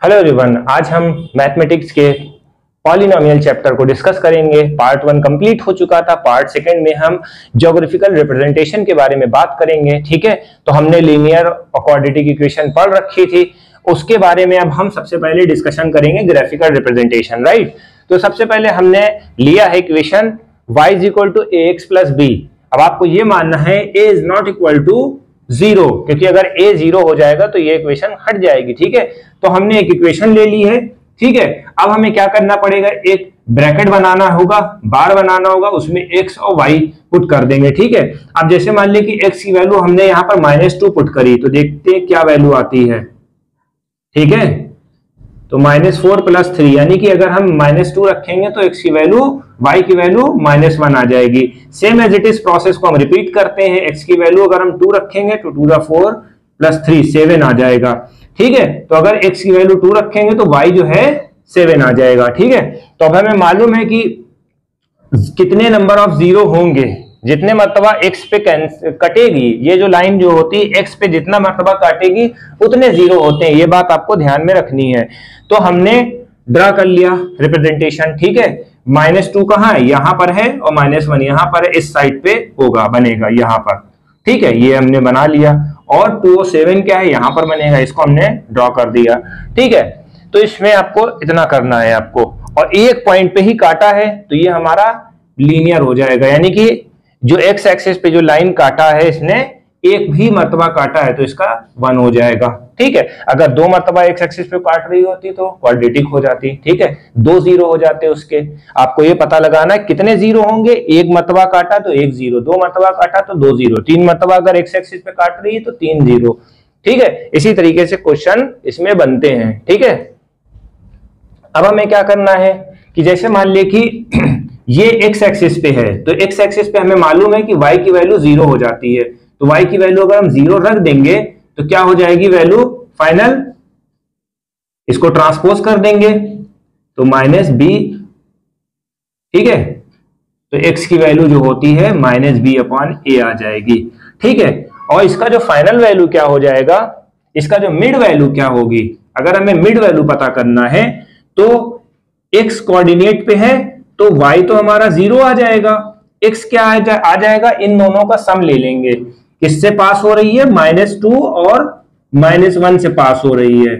Hello everyone, आज हम mathematics के पॉलिनोमियल चैप्टर को डिस्कस करेंगे। पार्ट 1 कंप्लीट हो चुका था। पार्ट 2 में हम ज्योग्राफिकल रिप्रेजेंटेशन के बारे में बात करेंगे। ठीक है, तो हमने लीनियर और क्वाड्रेटिक इक्वेशन पढ़ रखी थी, उसके बारे में अब हम सबसे पहले डिस्कशन करेंगे ग्राफिकल रिप्रेजेंटेशन। राइट, तो सबसे पहले हमने लिया है इक्वेशन y = ax + b। अब आपको ये मानना है a is not equal to 0, क्योंकि अगर a 0 हो जाएगा तो ये इक्वेशन हट जाएगी। ठीक है, तो हमने एक इक्वेशन ले ली है। ठीक है, अब हमें क्या करना पड़ेगा, एक ब्रैकेट बनाना होगा, बार बनाना होगा, उसमें x और y पुट कर देंगे। ठीक है, अब जैसे मान लें कि x की वैल्यू हमने यहाँ पर -2 पुट करी, तो देखते हैं क्या वैल्यू आती है। ठीक है, तो -4 + 3, यानी कि अगर हम -2 रखेंगे तो x की वैल्यू, y की वैल्यू -1 आ जाएगी। Same as it is process को हम रिपीट करते हैं। x की वैल्यू अगर हम 2 रखेंगे तो 2 × 4 + 3 7 आ जाएगा। ठीक है, तो अगर x की वैल्यू 2 रखेंगे तो y जो है 7 आ जाएगा। ठीक है, तो अब हमें मालूम है कि कितने नंबर ऑफ 0 होंगे, जितने मर्तबा x पे कटेगी, ये जो लाइन जो होती है x पे जितना मर्तबा काटेगी उतने 0 होते हैं। ये बात आपको ध्यान में रखनी है। तो हमने ड्रा कर लिया रिप्रेजेंटेशन। ठीक है, -2 कहाँ है, यहाँ पर है, और -1 यहाँ पर है, इस साइड पे होगा, बनेगा यहाँ पर। ठीक है, ये हमने बना लिया, और 2 और 7 क्या है, यहाँ पर बनेगा, इसको हमने ड्रॉ कर दिया। ठीक है, तो इसमें आपको इतना करना है आपको, और एक पॉइंट पे ही काटा है तो ये हमारा लीनियर हो जाएगा, यानी कि जो x एक्सिस पे जो लाइन काटा है इसने एक भी मर्तबा काटा है तो इसका 1 हो जाएगा। ठीक है, अगर 2 मर्तबा x एक्सिस पे काट रही होती तो क्वाड्रेटिक हो जाती। ठीक है, 2 0 हो जाते उसके। आपको ये पता लगाना है कितने 0 होंगे, एक मर्तबा काटा तो 1 0, 2 मर्तबा काटा तो 2 0, 3 मर्तबा अगर x एक्सिस पे काट रही है तो 3 0। ठीक है, इसी तरीके से क्वेश्चन इसमें बनते हैं। ठीक है, अब हमें क्या करना है कि जैसे मान ले कि ये x एक्सिस पे है, तो x एक्सिस पे हमें मालूम है कि y की वैल्यू 0 हो जाती है। तो y की वैल्यू अगर हम 0 रख देंगे तो क्या हो जाएगी वैल्यू फाइनल, इसको ट्रांसपोज कर देंगे तो -b। ठीक है, तो x की वैल्यू जो होती है -b/a आ जाएगी। ठीक है, और इसका जो फाइनल वैल्यू क्या हो जाएगा, इसका जो मिड वैल्यू क्या होगी, अगर हमें मिड वैल्यू पता करना है तो x कोऑर्डिनेट पे है तो y तो हमारा 0 आ जाएगा, x क्या आ जाएगा, इन दोनों का सम ले लेंगे। किससे पास हो रही है, -2 और -1 से पास हो रही है,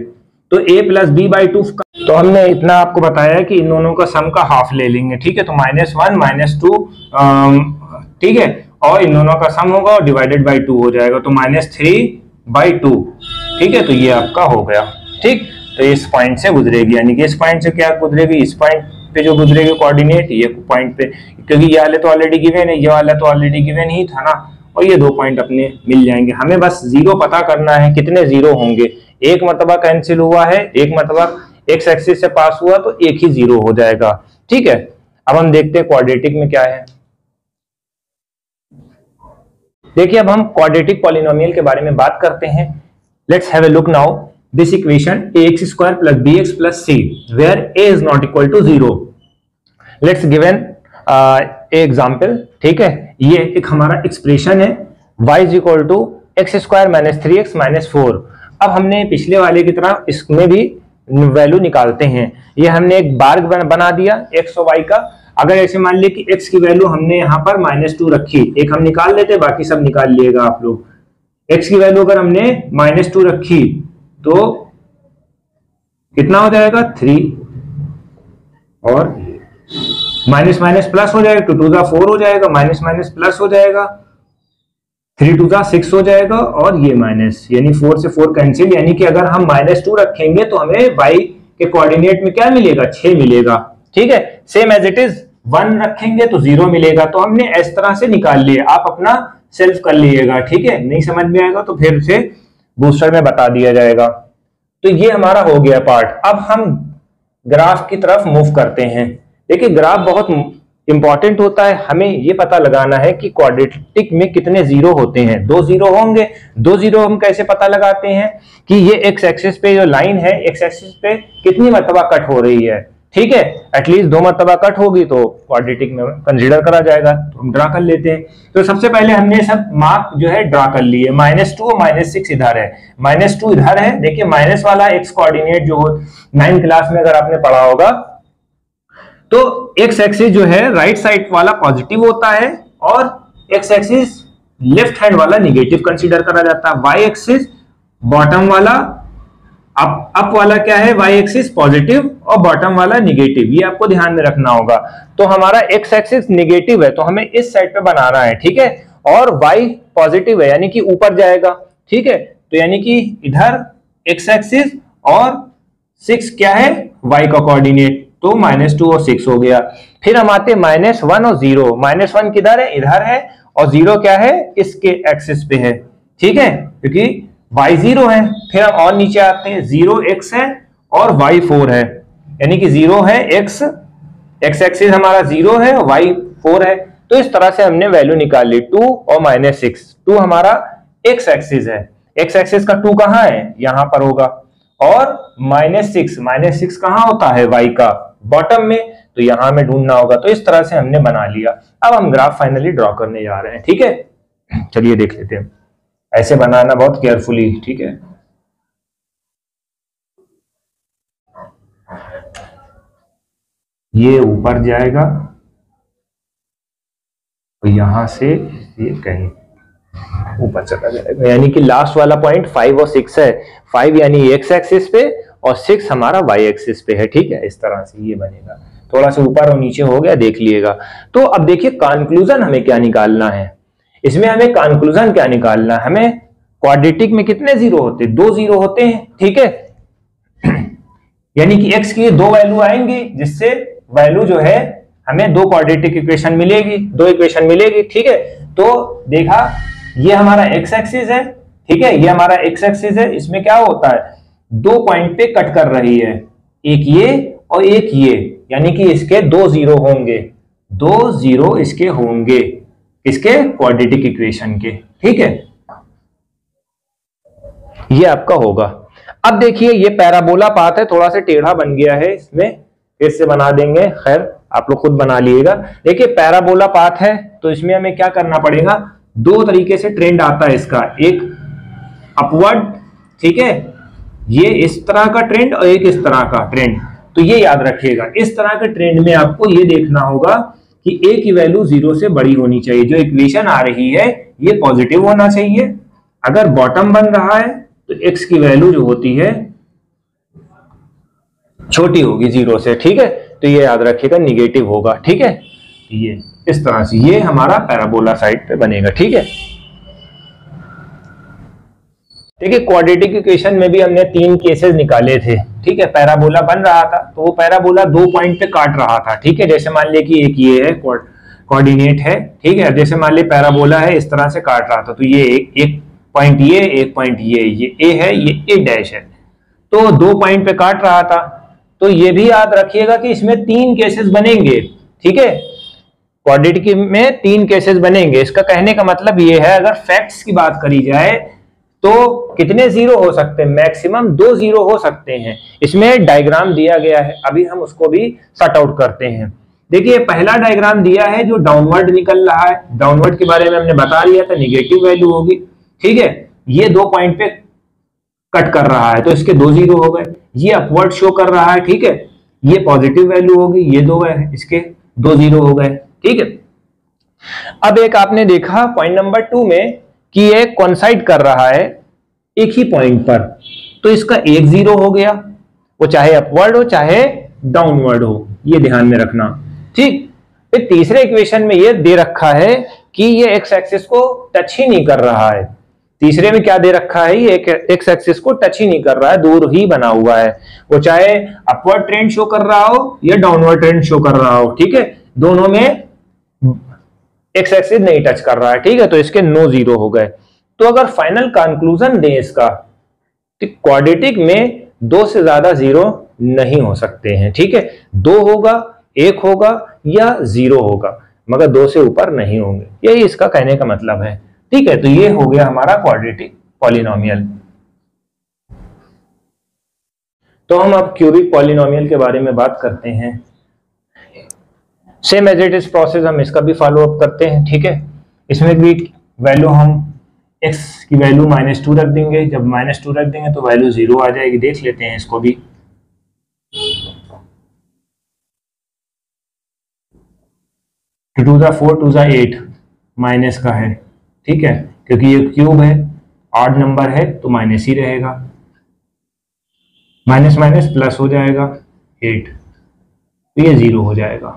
तो a + b/2। तो हमने इतना आपको बताया कि इन दोनों का सम का हाफ ले लेंगे। ठीक है, तो -1 -2, ठीक है, और इन दोनों का सम होगा और डिवाइडेड बाई 2 हो जाएगा, तो -3/2। ठीक है, तो ये आपका हो गया। ठीक, तो इस पॉइंट से गुजरेगी, यानी कि इस पॉइंट से क्या गुजरेगी, इस पॉइंट पे जो गुजरेगी कोऑर्डिनेट, ये पॉइंट पे, क्योंकि ये वाले तो ऑलरेडी गिवन है, ये वाला तो ऑलरेडी गिवन ही था ना, और ये 2 पॉइंट अपने मिल जाएंगे। हमें बस 0 पता करना है, कितने 0 होंगे। एक मर्तबा कैंसिल हुआ है, एक मर्तबा एक्स एक्सिस से पास हुआ तो एक ही 0 हो जाएगा। ठीक है, अब हम देखते हैं क्वाड्रेटिक में क्या है। देखिए, अब हम क्वाड्रेटिक पॉलिनोमियल के बारे में बात करते हैं। Let's have a look now this equation ax square plus bx plus c where a is not equal to 0. Let's given example. ठीक है, ये एक हमारा एक्सप्रेशन है y = x² - 3x - 4। अब हमने पिछले वाले की तरह इसमें भी वैल्यू निकालते हैं। ये हमने एक बार बना दिया x और y का। अगर ऐसे मान लिया कि x की वैल्यू हमने यहाँ पर -2 रखी, एक हम निकाल लेते, बाकी सब निकाल लिएगा आप लोग। x की वैल्यू अगर हमने -2 रखी तो कितना हो जाएगा 3, और माइनस प्लस हो जाएगा, 2 2 जा 4 हो जाएगा, माइनस प्लस हो जाएगा, 3 2 जा 6 हो जाएगा, और ये माइनस, यानी 4 से 4 कैंसिल, यानी कि अगर हम -2 रखेंगे तो हमें y के कोऑर्डिनेट में क्या मिलेगा, 6 मिलेगा। ठीक है, सेम एज इट इज 1 रखेंगे तो 0 मिलेगा। तो हमने इस तरह से निकाल लिए, आप अपना सेल्फ कर लीजिएगा। ठीक है, नहीं समझ में आएगा तो फिर से बूस्टर में बता दिया जाएगा। तो ये हमारा हो गया पार्ट। अब हम ग्राफ की तरफ मूव करते हैं। देखिए, ग्राफ बहुत इंपॉर्टेंट होता है। हमें ये पता लगाना है कि क्वाड्रेटिक में कितने 0 होते हैं। 2 0 होंगे। 2 0 हम कैसे पता लगाते हैं कि ये एक्स एक्सिस पे जो लाइन है, एक्स एक्सिस पे कितनी मर्तबा कट हो रही है। ठीक है, एटलीस्ट 2 मरतबा कट होगी तो क्वाड्रेटिक में कंसीडर करा जाएगा। तो हम ड्रा कर लेते हैं। तो सबसे पहले हमने सब मार्क जो है ड्रा कर लिए। -2 और -6 इधर है, -2 इधर है। देखिए माइनस वाला एक्स कोऑर्डिनेट जो 9th क्लास में अगर आपने पढ़ा होगा तो एक्स एक्सिस जो है राइट साइड वाला पॉजिटिव होता है और एक्स एक्सिस लेफ्ट हैंड वाला निगेटिव कंसीडर करा जाता है। वाई एक्सिस बॉटम वाला, अप वाला क्या है, वाई एक्सिस पॉजिटिव और बॉटम वाला निगेटिव, ये आपको ध्यान में रखना होगा। तो हमारा एक्स एक्सिस निगेटिव है तो हमें इस साइड पे बनाना है, ठीक है, और वाई पॉजिटिव है यानी कि ऊपर जाएगा, ठीक है। तो यानी कि इधर एक्स एक्सिस और 6 क्या है, वाई का कोऑर्डिनेट, तो -2 और 6 हो गया। फिर हम आते -1 और 0। -1 किधर है, इधर है, और 0 क्या है, इसके एक्सिस पे है, ठीक है, क्योंकि y 0 है। फिर हम और नीचे आते हैं, 0 x है और y 4 है, यानी कि 0 है x एक्सिस हमारा 0 है, y 4 है। तो इस तरह से हमने वैल्यू निकाल ली 2 और -6। 2 हमारा x एक्सिस है, x एक्सिस का 2 कहां है, यहां पर होगा, और -6 कहां होता है, y का बॉटम में, तो यहां हमें ढूंढना होगा। तो इस तरह से हमने बना लिया। अब हम ग्राफ फाइनली ड्रॉ करने जा रहे हैं, ठीक है। चलिए देख लेते हैं, ऐसे बनाना बहुत केयरफुली, ठीक है। ये ऊपर जाएगा तो यहां से ये कहीं ऊपर चला जाएगा, यानी कि लास्ट वाला पॉइंट 5 और 6 है। 5 यानी एक्स एक्सिस पे और 6 हमारा वाई एक्सिस पे है, ठीक है। इस तरह से ये बनेगा, थोड़ा सा ऊपर और नीचे हो गया, देख लिएगा। तो अब देखिए कंक्लूजन हमें क्या निकालना है, इसमें हमें कंक्लूजन क्या निकालना है। हमें क्वाड्रेटिक में कितने जीरो होते हैं, 2 जीरो होते हैं, ठीक है। यानी कि x की 2 वैल्यू आएंगी, जिससे वैल्यू जो है हमें 2 क्वाड्रेटिक इक्वेशन मिलेगी, 2 इक्वेशन मिलेगी, ठीक है। तो देखा, ये हमारा x एक्सिस है, ठीक है, ये हमारा x एक्सिस है। इसमें क्या होता है, 2 पॉइंट पे कट कर रही है, एक ये और एक ये, यानी कि इसके 2 जीरो होंगे, 2 जीरो इसके होंगे, इसके क्वाड्रेटिक इक्वेशन के, ठीक है। ये आपका होगा। अब देखिए ये पैराबोला पाथ है, थोड़ा सा टेढ़ा बन गया है, इसमें फिर से बना देंगे, खैर आप लोग खुद बना लिएगा। देखिए पैराबोला पाथ है तो इसमें हमें क्या करना पड़ेगा, 2 तरीके से ट्रेंड आता है इसका, एक अपवर्ड, ठीक है, ये इस तरह का ट्रेंड और एक इस तरह का ट्रेंड। तो ये याद रखिएगा, इस तरह के ट्रेंड में आपको ये देखना होगा कि a की वैल्यू 0 से बड़ी होनी चाहिए, जो इक्वेशन आ रही है ये पॉजिटिव होना चाहिए। अगर बॉटम बन रहा है तो x की वैल्यू जो होती है छोटी होगी 0 से, ठीक है। तो ये याद रखिएगा, निगेटिव होगा, ठीक है। ये इस तरह से ये हमारा पैराबोला साइड पे बनेगा, ठीक है। देखिए क्वाड्रेटिक इक्वेशन में भी हमने 3 केसेस निकाले थे, ठीक है। पैराबोला बन रहा था तो वो पैराबोला 2 पॉइंट पे काट रहा था, ठीक है। जैसे मान लिया कि एक ये है कोऑर्डिनेट है, ठीक है, जैसे मान लिया पैराबोला है, इस तरह से काट रहा था, तो ये एक पॉइंट ये, एक पॉइंट ये ए है, ये ए डैश है, तो 2 पॉइंट पे काट रहा था। तो ये भी याद रखिएगा कि इसमें 3 केसेस बनेंगे, ठीक है। क्वाड्रेटिक में 3 केसेस बनेंगे। इसका कहने का मतलब ये है, अगर फैक्ट्स की बात करी जाए तो कितने जीरो हो सकते हैं, मैक्सिमम 2 जीरो हो सकते हैं। इसमें डायग्राम दिया गया है, अभी हम उसको भी सॉर्ट आउट करते हैं। देखिए पहला डायग्राम दिया है जो डाउनवर्ड निकल रहा है, डाउनवर्ड के बारे में हमने बता दिया था, निगेटिव वैल्यू होगी, ठीक है। ये 2 पॉइंट पे कट कर रहा है तो इसके 2 जीरो हो गए। ये अपवर्ड शो कर रहा है, ठीक है, ये पॉजिटिव वैल्यू होगी, ये 2 है, इसके 2 जीरो हो गए, ठीक है। अब एक आपने देखा पॉइंट नंबर 2 में कि ये कोइंसाइड कर रहा है एक ही पॉइंट पर, तो इसका 1 जीरो हो गया, वो चाहे अपवर्ड हो चाहे डाउनवर्ड हो, ये ध्यान में रखना, ठीक। फिर तीसरे इक्वेशन में ये दे रखा है कि ये एक्स एक्सिस को टच ही नहीं कर रहा है। तीसरे में क्या दे रखा है, ये एक्स एक्सिस को टच ही नहीं कर रहा है, दूर ही बना हुआ है, वो चाहे अपवर्ड ट्रेंड शो कर रहा हो या डाउनवर्ड ट्रेंड शो कर रहा हो, ठीक है, दोनों में एक्स एक्सिस नहीं टच कर रहा है, ठीक है। तो इसके 9 जीरो हो गए। तो अगर फाइनल कंक्लूजन दें इसका, तो क्वाड्रेटिक में 2 से ज्यादा जीरो नहीं हो सकते हैं, ठीक है। 2 होगा, 1 होगा या 0 होगा, मगर 2 से ऊपर नहीं होंगे, यही इसका कहने का मतलब है, ठीक है। तो ये हो गया हमारा क्वाड्रेटिक पॉलिनोमियल। तो हम अब क्यूबिक पॉलिनोमियल के बारे में बात करते हैं। Same as it is process हम इसका भी फॉलो अप करते हैं, ठीक है। इसमें भी वैल्यू हम x की वैल्यू -2 रख देंगे। जब -2 रख देंगे तो वैल्यू 0 आ जाएगी। देख लेते हैं इसको भी। 2 × 4 2 × 8 माइनस का है, ठीक है, क्योंकि ये क्यूब है, ऑड नंबर है तो माइनस ही रहेगा। माइनस माइनस प्लस हो जाएगा 8, तो ये 0 हो जाएगा,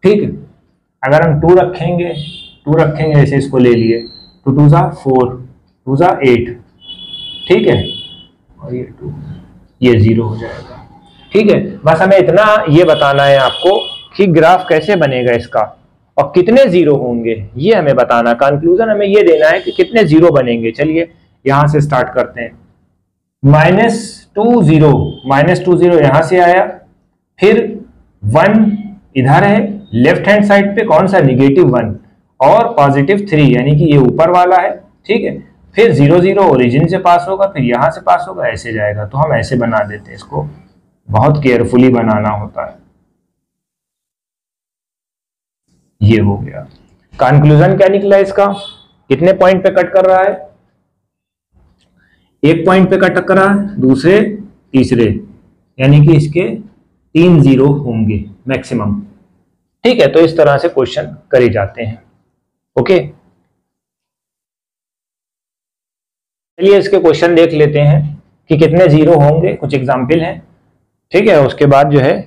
ठीक है। अगर हम 2 रखेंगे जैसे इसको ले लिए तो 2 × 4 2 × 8, ठीक है, और ये 2, ये 0 हो जाएगा, ठीक है। बस हमें इतना ये बताना है आपको कि ग्राफ कैसे बनेगा इसका और कितने 0 होंगे, ये हमें बताना। कंक्लूजन हमें ये देना है कि कितने 0 बनेंगे। चलिए यहां से स्टार्ट करते हैं। -2 0 यहां से आया, फिर 1 इधर है, लेफ्ट हैंड साइड पे कौन सा, -1 और +3 यानी कि ये ऊपर वाला है, ठीक है। फिर 0 0 ओरिजिन से पास होगा, फिर यहां से पास होगा, ऐसे जाएगा। तो हम ऐसे बना देते हैं, इसको बहुत केयरफुली बनाना होता है। ये हो गया। कंक्लूजन क्या निकला इसका, कितने पॉइंट पे कट कर रहा है, एक पॉइंट पे कट कर रहा है, दूसरे तीसरे, यानी कि इसके 3 0 होंगे मैक्सिमम, ठीक है। तो इस तरह से क्वेश्चन करे जाते हैं, ओके। चलिए इसके क्वेश्चन देख लेते हैं कि कितने 0 होंगे। कुछ एग्जाम्पल हैं, ठीक है। उसके बाद जो है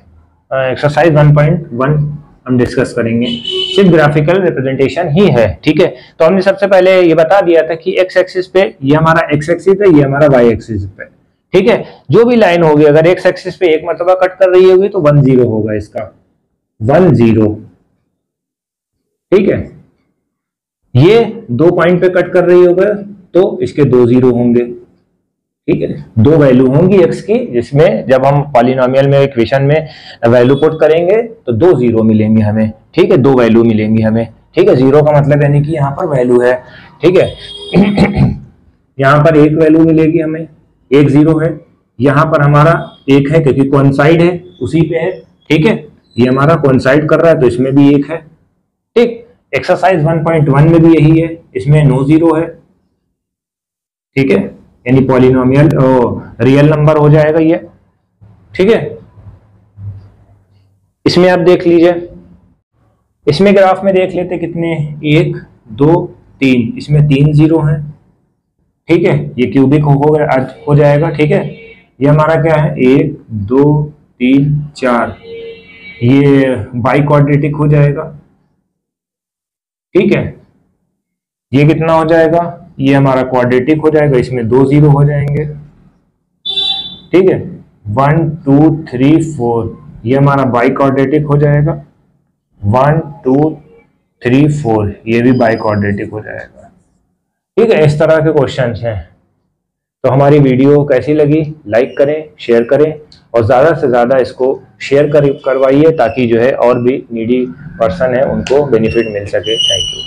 एक्सरसाइज 1.1 हम डिस्कस करेंगे। सिर्फ ग्राफिकल रिप्रेजेंटेशन ही है, ठीक है। तो हमने सबसे पहले ये बता दिया था कि एक्स एक्सिस पे ये हमारा एक्स एक्सिस है, ये हमारा वाई एक्सिस पे, ठीक है। जो भी लाइन होगी अगर एक्स एक्सिस पे एक मरतबा कट कर रही होगी तो 1 0 होगा इसका, 1 0, ठीक है। ये 2 पॉइंट पे कट कर रही होगा तो इसके 2 0 होंगे, ठीक है। 2 वैल्यू होंगी एक्स की, जिसमें जब हम पॉलिनोमियल में इक्वेशन में वैल्यू पुट करेंगे तो 2 0 मिलेंगे हमें, ठीक है। 2 वैल्यू मिलेंगी हमें, ठीक है। 0 का मतलब यानी कि यहाँ पर वैल्यू है, ठीक है। यहाँ पर एक वैल्यू मिलेगी हमें, 1 0 है। यहाँ पर हमारा 1 है क्योंकि कोइंसाइड है, उसी पे है, ठीक है। ये हमारा कोइंसाइड कर रहा है तो इसमें भी 1 है, ठीक। एक्सरसाइज 1.1 में भी यही है, इसमें नो 0 है, ठीक है, यानी पॉलिनोमियल रियल नंबर हो जाएगा ये, ठीक है। इसमें आप देख लीजिए, इसमें ग्राफ में देख लेते कितने, 1 2 3, इसमें 3 0 हैं, ठीक है। ये क्यूबिक हो जाएगा, ठीक है। ये हमारा क्या है, 1 2 3 4, ये बाई क्वाड्रेटिक हो जाएगा, ठीक है। ये कितना हो जाएगा, ये हमारा क्वाड्रेटिक हो जाएगा, इसमें 2 0 हो जाएंगे, ठीक है। 1 2 3 4, ये हमारा बाई क्वाड्रेटिक हो जाएगा, 1 2 3 4, ये भी बाई क्वाड्रेटिक हो जाएगा, ठीक है। इस तरह के क्वेश्चंस हैं। तो हमारी वीडियो कैसी लगी, लाइक करें, शेयर करें और ज़्यादा से ज़्यादा इसको शेयर करवाइए ताकि जो है और भी नीडी पर्सन है उनको बेनिफिट मिल सके। Thank you.